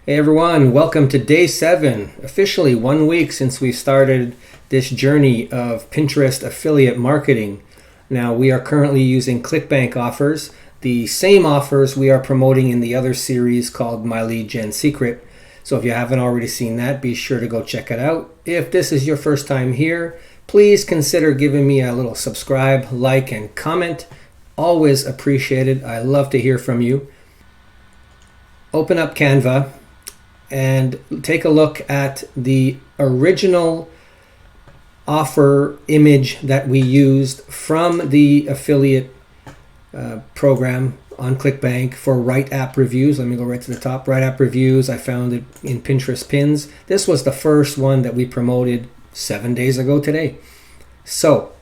Hey everyone, welcome to day 7, officially 1 week since we started this journey of Pinterest affiliate marketing. Now we are currently using ClickBank offers, the same offers we are promoting in the other series called My Lead Gen Secret. So if you haven't already seen that, be sure to go check it out. If this is your first time here, please consider giving me a little subscribe, like, and comment. Always appreciated. I love to hear from you. Open up Canva and take a look at the original offer image that we used from the affiliate program on ClickBank for Right App Reviews. Let me go right to the top. Right App Reviews, I found it in Pinterest Pins. This was the first one that we promoted 7 days ago today. So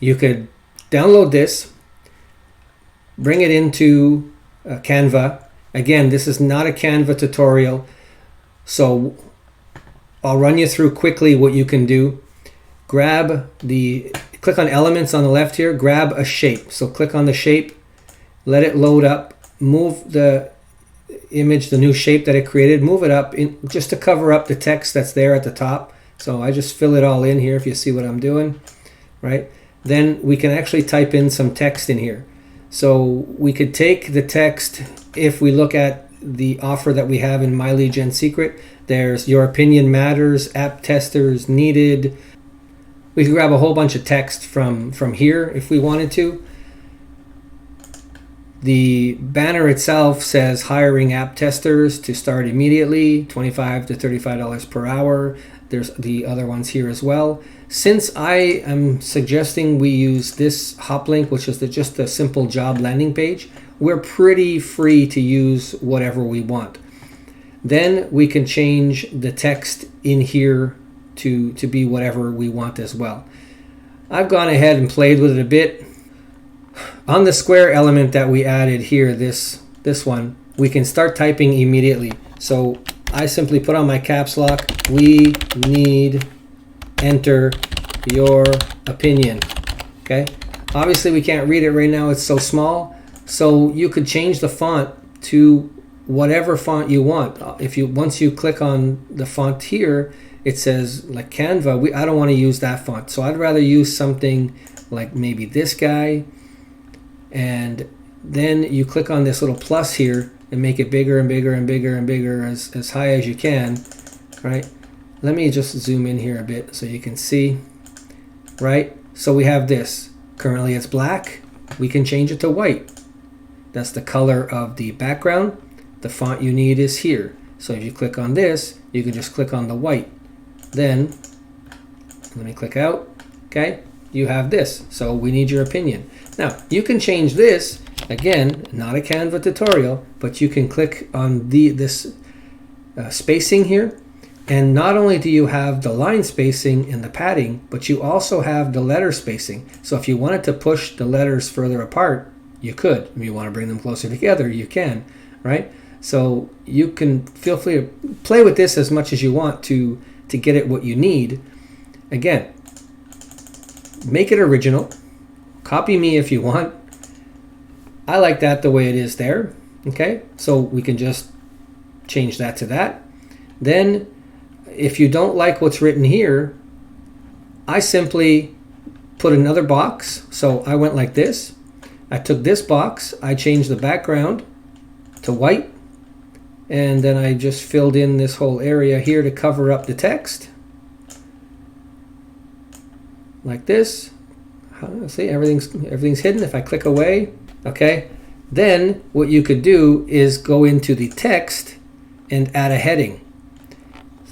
you could download this, bring it into Canva. Again, this is not a Canva tutorial. So I'll run you through quickly what you can do. Click on elements on the left here, grab a shape. So click on the shape, let it load up, move the image, the new shape that it created, move it up just to cover up the text that's there at the top. So I just fill it all in here if you see what I'm doing, right? Then we can actually type in some text in here. So we could take the text, if we look at the offer that we have in My Lead Gen Secret, there's your opinion matters, app testers needed. We could grab a whole bunch of text from here if we wanted to. The banner itself says hiring app testers to start immediately, $25 to $35 per hour. There's the other ones here as well. Since I am suggesting we use this hop link, which is just a simple job landing page, we're pretty free to use whatever we want. Then we can change the text in here to be whatever we want as well. I've gone ahead and played with it a bit. On the square element that we added here, this one, we can start typing immediately. So I simply put on my caps lock, we need enter your opinion. Okay. Obviously we can't read it right now, it's so small. So you could change the font to whatever font you want. Once you click on the font here, it says like Canva. I don't want to use that font, so I'd rather use something like maybe this guy. And then you click on this little plus here and make it bigger and bigger and bigger and bigger as high as you can. Right? Let me just zoom in here a bit so you can see. Right? So we have this. Currently it's black. We can change it to white. That's the color of the background. The font you need is here. So if you click on this, you can just click on the white. Then, let me click out. Okay, you have this. So we need your opinion. Now, you can change this. Again, not a Canva tutorial, but you can click on this spacing here. And not only do you have the line spacing and the padding, but you also have the letter spacing. So if you wanted to push the letters further apart, you could. If you want to bring them closer together, you can, right? So you can feel free to play with this as much as you want to get it what you need. Again, make it original. Copy me if you want. I like that the way it is there. Okay, so we can just change that to that. Then if you don't like what's written here, I simply put another box. So I went like this. I took this box, I changed the background to white, and then I just filled in this whole area here to cover up the text. Like this. See, everything's hidden if I click away. Okay. Then what you could do is go into the text and add a heading.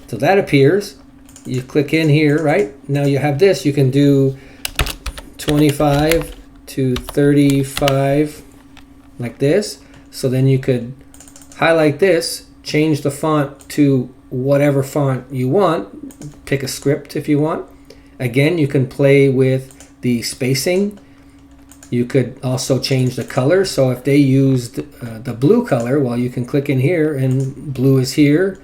So that appears. You click in here, right? Now you have this. You can do 25 to 35 like this. So then you could highlight this, change the font to whatever font you want, pick a script if you want. Again, you can play with the spacing. You could also change the color. So if they used the blue color, well, you can click in here and blue is here,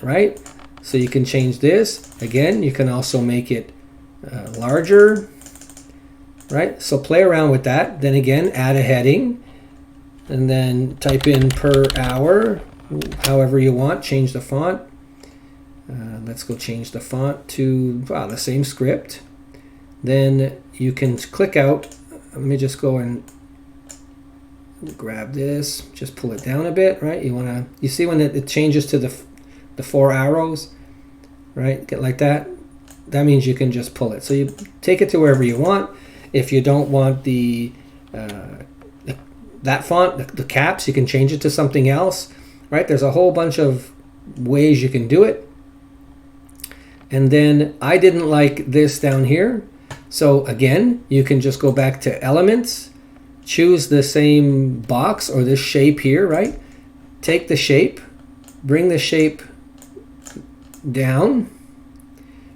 right? So you can change this. Again, you can also make it larger, right? So play around with that. Then again, add a heading and then type in per hour however you want. Change the font. Let's go change the font to the same script. Then you can click out. Let me just go and grab this, just pull it down a bit, right? You see when it changes to the 4 arrows, right? Get like that. That means you can just pull it. So you take it to wherever you want. If you don't want that font, the caps, you can change it to something else, right? There's a whole bunch of ways you can do it. And then I didn't like this down here. So again, you can just go back to elements, choose the same box or this shape here, right? Take the shape, bring the shape down.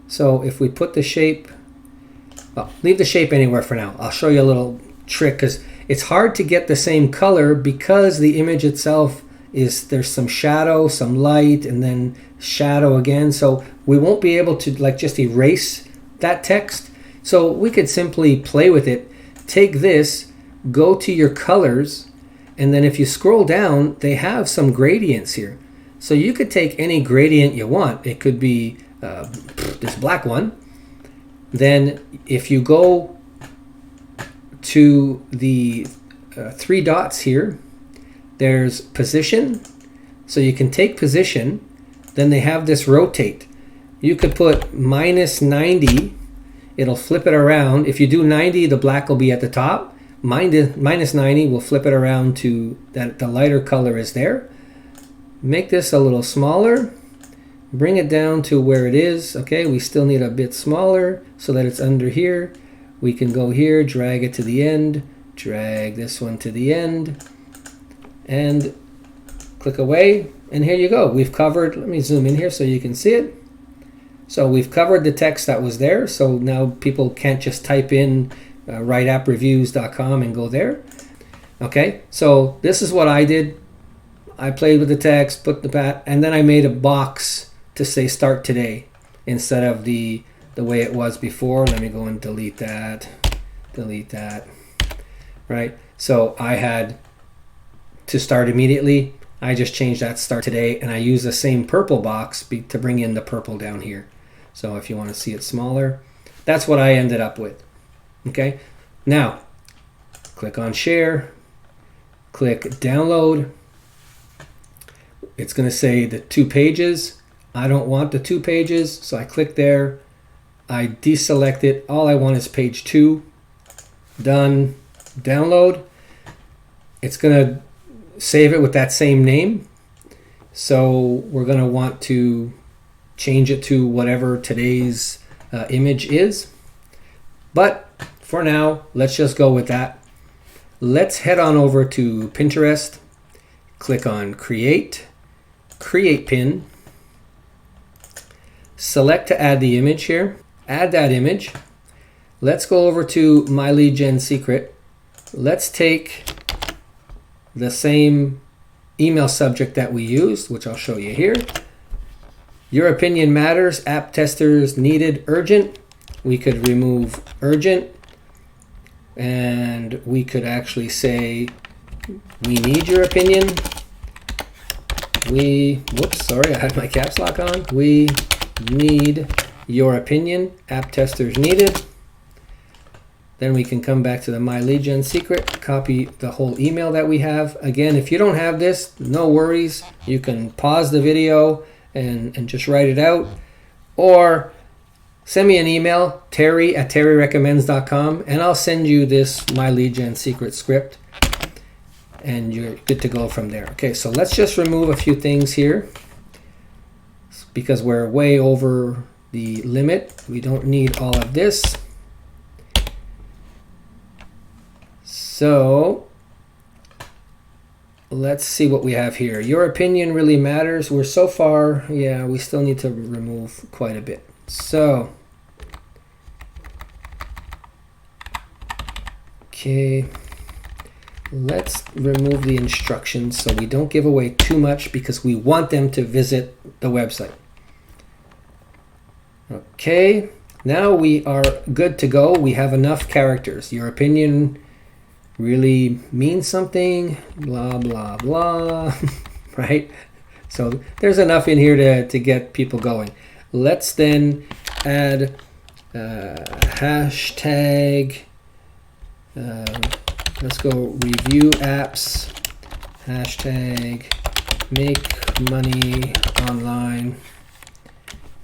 So if we put the shape, well, leave the shape anywhere for now. I'll show you a little trick because it's hard to get the same color because the image itself there's some shadow, some light, and then shadow again. So we won't be able to just erase that text. So we could simply play with it. Take this, go to your colors, and then if you scroll down, they have some gradients here. So you could take any gradient you want. It could be this black one. Then if you go to the 3 dots here, there's position. So you can take position. Then they have this rotate. You could put -90. It'll flip it around. If you do 90, the black will be at the top. -90 will flip it around to that the lighter color is there. Make this a little smaller. Bring it down to where it is. Okay, we still need a bit smaller so that it's under here. We can go here, drag it to the end, drag this one to the end, and click away. And here you go. We've covered, let me zoom in here so you can see it. So we've covered the text that was there. So now people can't just type in writeappreviews.com and go there. Okay, so this is what I did. I played with the text, put the bat, and then I made a box to say start today instead of the way it was before. Let me go and delete that, right? So I had to start immediately. I just changed that start today, and I use the same purple box to bring in the purple down here. So if you want to see it smaller, that's what I ended up with. Okay, now click on share, click download. It's going to say the 2 pages. I don't want the 2 pages, so I click there. I deselect it. All I want is page 2. Done. Download. It's going to save it with that same name. So we're going to want to change it to whatever today's image is. But for now, let's just go with that. Let's head on over to Pinterest. Click on Create Pin. Select to add the image here. Add that image. Let's go over to My Lead Gen Secret. Let's take the same email subject that we used, which I'll show you here. Your opinion matters. App testers needed. Urgent. We could remove urgent. And we could actually say, we need your opinion. Whoops, sorry, I had my caps lock on. We need your opinion. App testers needed. Then we can come back to the My Lead Gen Secret, copy the whole email that we have. Again, if you don't have this, no worries. You can pause the video and just write it out. Or send me an email, terry@terryrecommends.com, and I'll send you this My Lead Gen Secret script. And you're good to go from there. Okay, so let's just remove a few things here because we're way over the limit. We don't need all of this. So let's see what we have here. Your opinion really matters. We're so far, yeah, we still need to remove quite a bit. So, okay. Let's remove the instructions so we don't give away too much because we want them to visit the website. Okay, now we are good to go. We have enough characters. Your opinion really means something, blah, blah, blah, right? So there's enough in here to get people going. Let's then add hashtag, let's go review apps, hashtag make money online,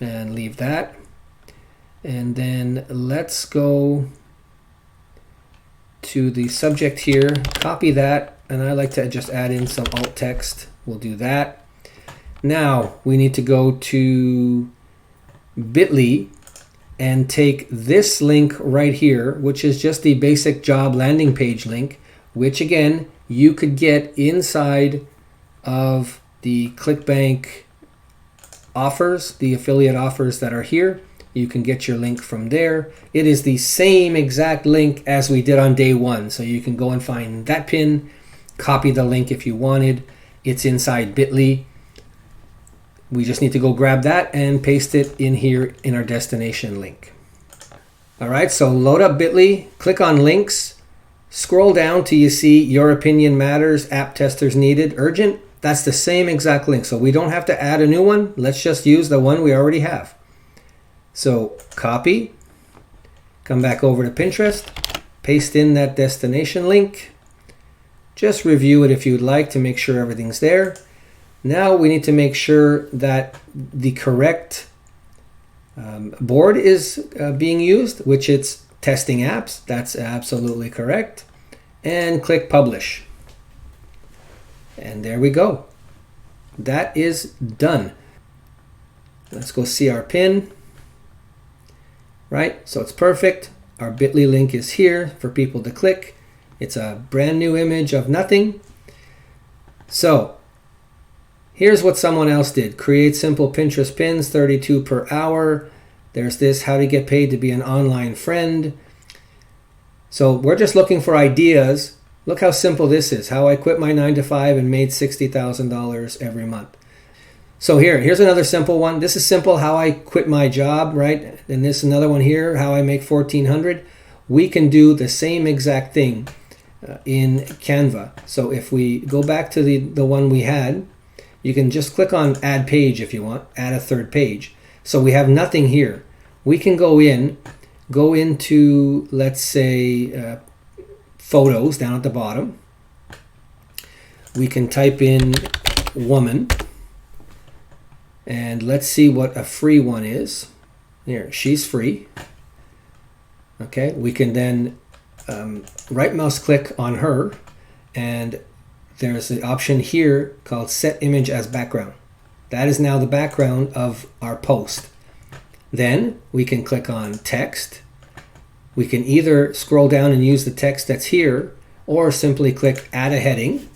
and leave that. And then let's go to the subject here, copy that, and I like to just add in some alt text. We'll do that. Now we need to go to Bitly and take this link right here, which is just the basic job landing page link, which again you could get inside of the ClickBank offers, the affiliate offers that are here. You can get your link from there. It is the same exact link as we did on day one. So you can go and find that pin, copy the link if you wanted. It's inside Bitly. We just need to go grab that and paste it in here in our destination link. All right, so load up Bitly, click on links, scroll down till you see Your Opinion Matters, App Testers Needed, Urgent. That's the same exact link. So we don't have to add a new one. Let's just use the one we already have. So copy, come back over to Pinterest, paste in that destination link. Just review it if you'd like to make sure everything's there. Now we need to make sure that the correct board is being used, which it's testing apps. That's absolutely correct. And click publish. And there we go. That is done. Let's go see our pin. Right, so it's perfect. Our Bitly link is here for people to click. It's a brand new image of nothing. So here's what someone else did. Create simple Pinterest pins, 32 per hour. There's this, how to get paid to be an online friend. So we're just looking for ideas. Look how simple this is. How I quit my 9-to-5 and made $60,000 every month. So here's another simple one. This is simple, how I quit my job, right? And this another one here, how I make $1,400. We can do the same exact thing in Canva. So if we go back to the one we had, you can just click on add page if you want, add a third page. So we have nothing here. We can go into, let's say, photos down at the bottom. We can type in woman. And let's see what a free one is. Here, she's free. Okay, we can then right mouse click on her, and there's the option here called set image as background. That is now the background of our post. Then we can click on text. We can either scroll down and use the text that's here, or simply click add a heading.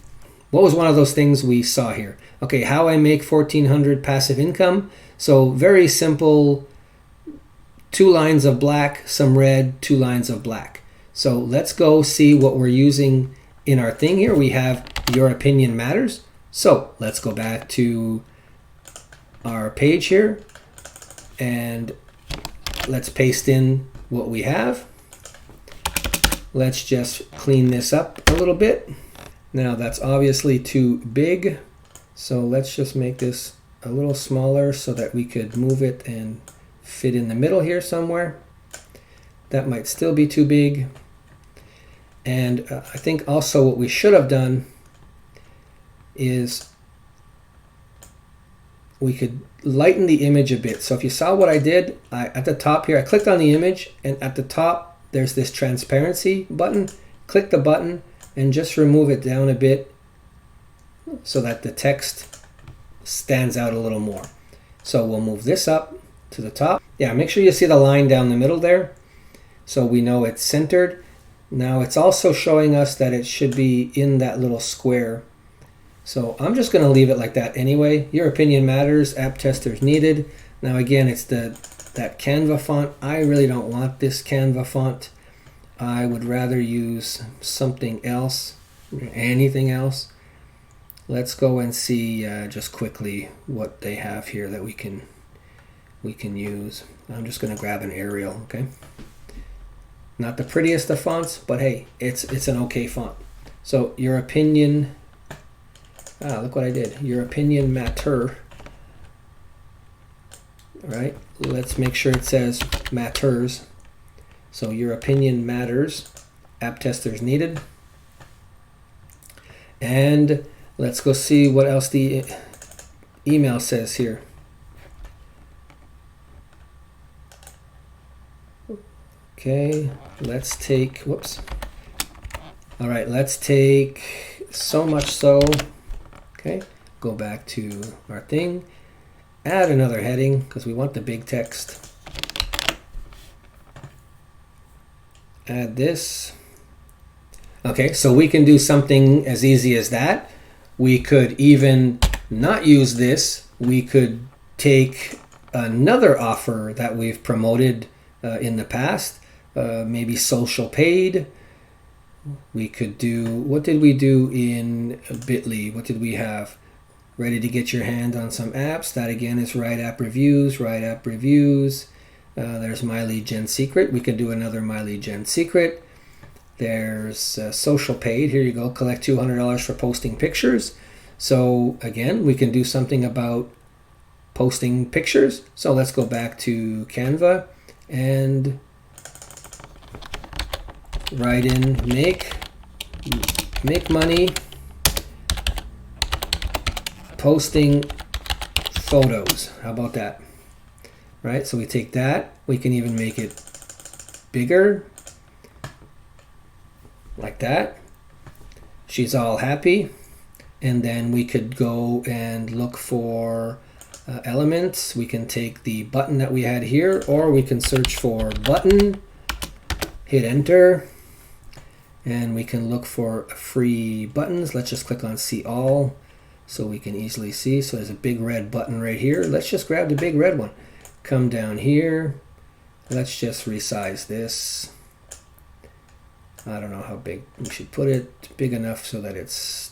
What was one of those things we saw here? Okay, how I make $1,400 passive income. So very simple, 2 lines of black, some red, 2 lines of black. So let's go see what we're using in our thing here. We have Your Opinion Matters. So let's go back to our page here and let's paste in what we have. Let's just clean this up a little bit. Now that's obviously too big. So let's just make this a little smaller so that we could move it and fit in the middle here somewhere. That might still be too big. And I think also what we should have done is we could lighten the image a bit. So if you saw what I did, at the top here, I clicked on the image, and at the top there's this transparency button. Click the button and just remove it down a bit so that the text stands out a little more. So we'll move this up to the top. Yeah, make sure you see the line down the middle there so we know it's centered. Now it's also showing us that it should be in that little square. So I'm just going to leave it like that anyway. Your Opinion Matters, App Testers Needed. Now again, it's that Canva font. I really don't want this Canva font. I would rather use something else, anything else. Let's go and see just quickly what they have here that we can use. I'm just going to grab an Arial, okay? Not the prettiest of fonts, but hey, it's an okay font. So Your Opinion Look what I did. Your opinion matter. All right, let's make sure it says matters. So your opinion matters. App testers needed. And let's go see what else the email says here. Okay, let's take, whoops. All right, let's take so much so. Okay, go back to our thing. Add another heading because we want the big text. Add this. Okay, so we can do something as easy as that. We could even not use this. We could take another offer that we've promoted in the past, maybe social paid. We could do, what did we do in Bitly? What did we have? Ready to get your hand on some apps. That again is Write App Reviews, Write App Reviews. There's My Lead Gen Secret. We could do another My Lead Gen Secret. There's social paid. Here you go. Collect $200 for posting pictures. So again, we can do something about posting pictures. So let's go back to Canva and write in make money posting photos. How about that? Right, so we take that, we can even make it bigger like that. She's all happy. And then we could go and look for elements. We can take the button that we had here, or we can search for button, hit enter, and we can look for free buttons. Let's just click on see all so we can easily see. So there's a big red button right here. Let's just grab the big red one. Come down here. Let's just resize this. I don't know how big we should put it. Big enough so that it's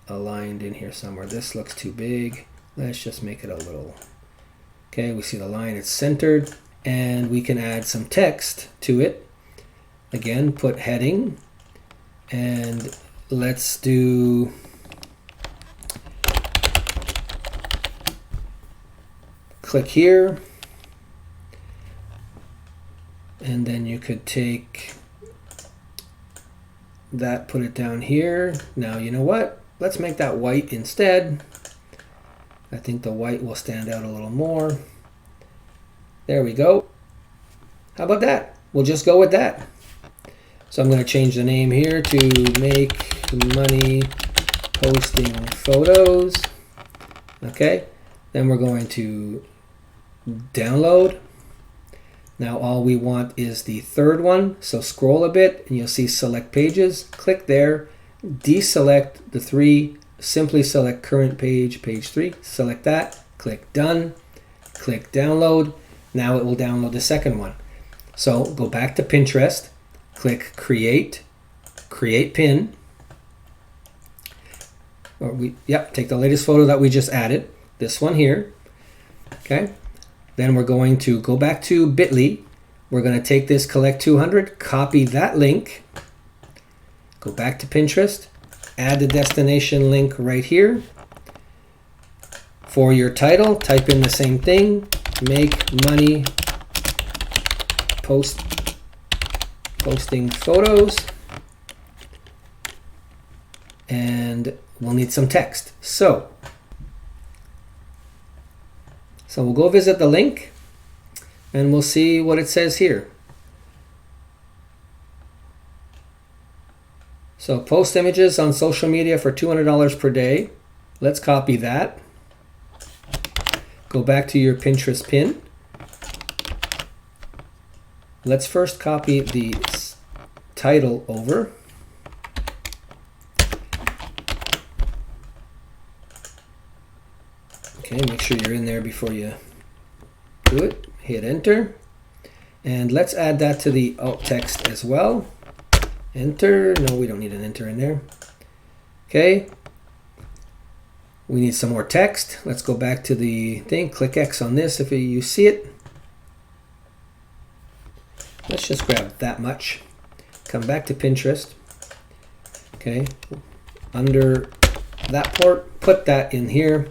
aligned in here somewhere. This looks too big. Let's just make it a little. Okay, we see the line, it's centered, and we can add some text to it. Again, put heading, and let's do click here, and then you could take that, put it down here. Now, you know what? Let's make that white instead. I think the white will stand out a little more. There we go. How about that? We'll just go with that. So I'm going to change the name here to Make Money Posting Photos. Okay. Then we're going to download. Now all we want is the third one. So scroll a bit and you'll see select pages. Click there. Deselect the three. Simply select current page, page 3. Select that. Click done. Click download. Now it will download the second one. So go back to Pinterest. Click create. Create pin. Take the latest photo that we just added. This one here. Okay. Then we're going to go back to Bitly. We're going to take this collect 200, copy that link, go back to Pinterest, add the destination link right here. For your title, type in the same thing, Make Money Posting Photos, and we'll need some text. So we'll go visit the link and we'll see what it says here. So post images on social media for $200 per day. Let's copy that. Go back to your Pinterest pin. Let's first copy the title over. Okay, make sure you're in there before you do it. Hit enter. And let's add that to the alt text as well. Enter. No, we don't need an enter in there. Okay. We need some more text. Let's go back to the thing. Click X on this if you see it. Let's just grab that much. Come back to Pinterest. Okay. Under that port, put that in here.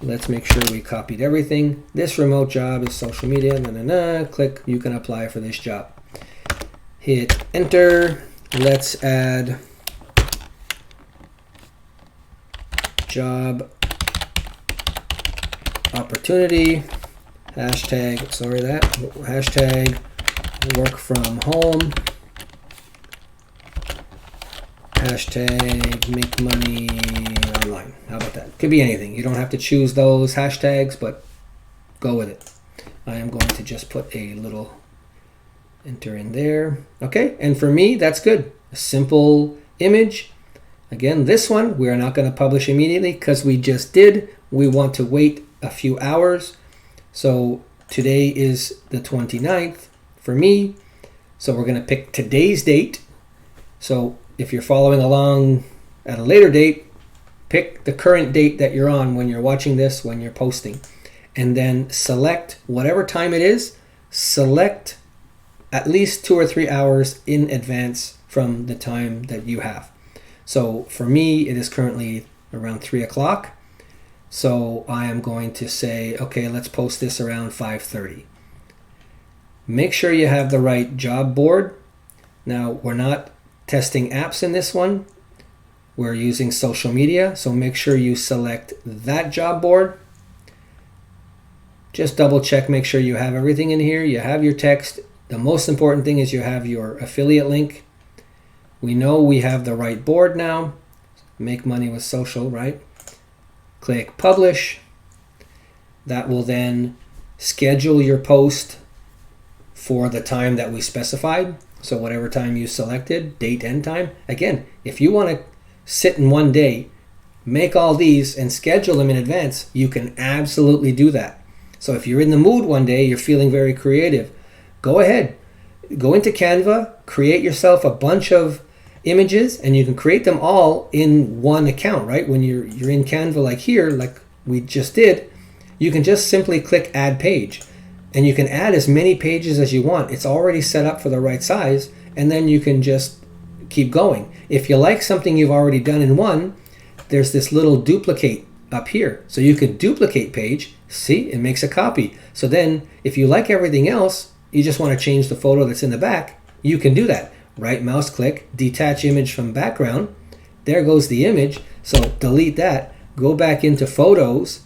Let's make sure we copied everything. This remote job is social media, click, you can apply for this job. Hit enter. Let's add job opportunity, hashtag work from home, hashtag make money online. How about that? Could be anything. You don't have to choose those hashtags, but go with it. I am going to just put a little enter in there. Okay, and for me, that's good. A simple image. Again, this one, we are not going to publish immediately because we just did. We want to wait a few hours. So today is the 29th for me. So we're going to pick today's date. So if you're following along at a later date, pick the current date that you're on when you're watching this, when you're posting. And then select whatever time it is. Select at least 2 or 3 hours in advance from the time that you have. So for me, it is currently around 3 o'clock. So I am going to say, okay, let's post this around 5:30. Make sure you have the right job board. Now, we're not testing apps in this one. We're using social media. So make sure you select that job board. Just double check, make sure you have everything in here. You have your text. The most important thing is you have your affiliate link. We know we have the right board now. Make money with social, right? Click publish. That will then schedule your post for the time that we specified. So whatever time you selected, date and time. Again, if you want to sit in one day, make all these and schedule them in advance, you can absolutely do that. So if you're in the mood one day, you're feeling very creative, go ahead, go into Canva, create yourself a bunch of images, and you can create them all in one account, right? When you're in Canva like here, like we just did, you can just simply click add page, and you can add as many pages as you want. It's already set up for the right size, and then you can just keep going. If you like something you've already done in one, there's this little duplicate up here. So you can duplicate page, see, it makes a copy. So then if you like everything else, you just want to change the photo that's in the back, you can do that. Right mouse click, detach image from background. There goes the image. So delete that, go back into photos,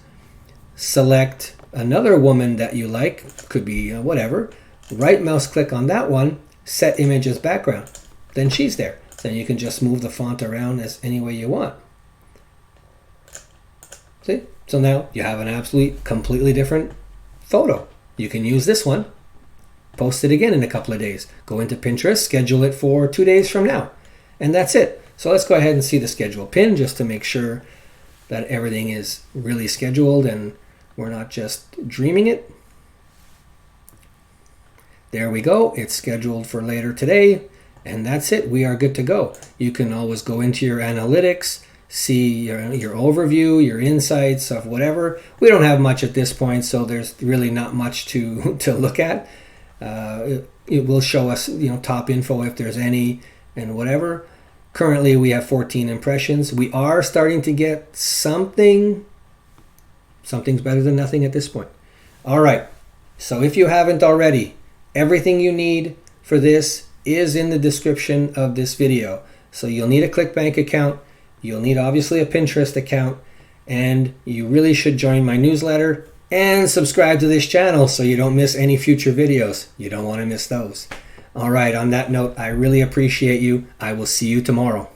select another woman that you like, could be whatever, right mouse click on that one, set image as background. Then she's there. Then you can just move the font around as any way you want. See? So now you have an absolutely completely different photo. You can use this one, post it again in a couple of days. Go into Pinterest, schedule it for 2 days from now. And that's it. So let's go ahead and see the schedule pin just to make sure that everything is really scheduled and we're not just dreaming it. There we go. It's scheduled for later today. And that's it. We are good to go. You can always go into your analytics, see your overview, your insights of whatever. We don't have much at this point, so there's really not much to look at. It will show us, top info if there's any and whatever. Currently, we have 14 impressions. We are starting to get something. Something's better than nothing at this point. All right. So if you haven't already, everything you need for this is in the description of this video. So you'll need a ClickBank account. You'll need obviously a Pinterest account, and you really should join my newsletter and subscribe to this channel so you don't miss any future videos. You don't want to miss those. All right, on that note, I really appreciate you. I will see you tomorrow.